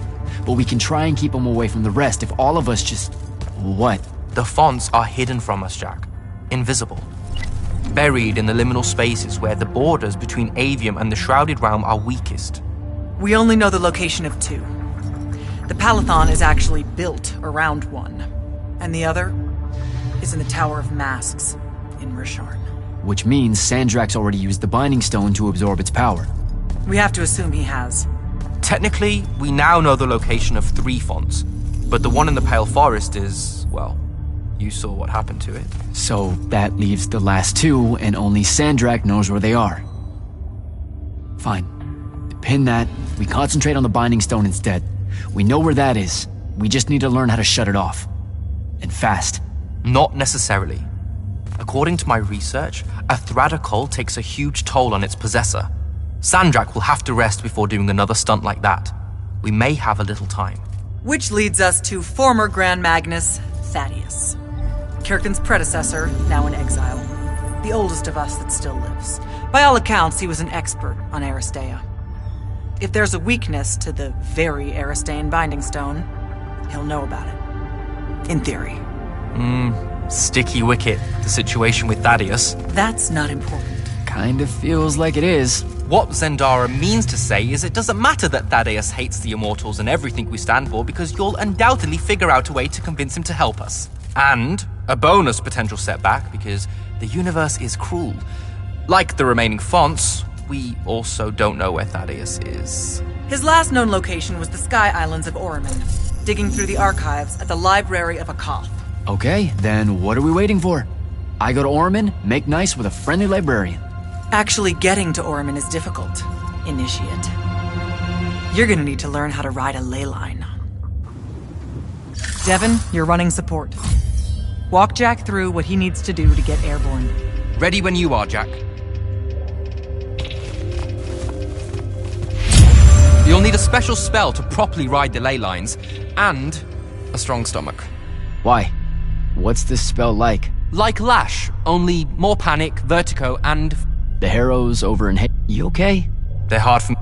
but we can try and keep them away from the rest if all of us just... What? The fonts are hidden from us, Jack. Invisible. Buried in the liminal spaces where the borders between Avium and the Shrouded Realm are weakest. We only know the location of two. The Palathon is actually built around one, and the other is in the Tower of Masks in Risharn. Which means Sandrak's already used the Binding Stone to absorb its power. We have to assume he has. Technically, we now know the location of 3 fonts, but the one in the Pale Forest is, well, you saw what happened to it. So that leaves the last 2, and only Sandrak knows where they are. Fine. To pin that, we concentrate on the Binding Stone instead. We know where that is. We just need to learn how to shut it off. And fast. Not necessarily. According to my research, a Thradakol takes a huge toll on its possessor. Sandrak will have to rest before doing another stunt like that. We may have a little time. Which leads us to former Grand Magnus Thaddeus. Kirkin's predecessor, now in exile. The oldest of us that still lives. By all accounts, he was an expert on Aristea. If there's a weakness to the very Aristean Binding Stone, he'll know about it. In theory. Sticky wicket, the situation with Thaddeus. That's not important. Kind of feels like it is. What Zendara means to say is it doesn't matter that Thaddeus hates the Immortals and everything we stand for, because you'll undoubtedly figure out a way to convince him to help us. And a bonus potential setback, because the universe is cruel. Like the remaining fonts, we also don't know where Thaddeus is. His last known location was the Sky Islands of Oriman, digging through the archives at the Library of Akoth. Okay, then what are we waiting for? I go to Oriman, make nice with a friendly librarian. Actually getting to Oriman is difficult, Initiate. You're gonna need to learn how to ride a ley line. Devon, you're running support. Walk Jack through what he needs to do to get airborne. Ready when you are, Jack. You'll need a special spell to properly ride the ley lines, and a strong stomach. Why? What's this spell like? Like Lash, only more panic, vertigo, and... The Harrows over in... You okay? They're hard for me.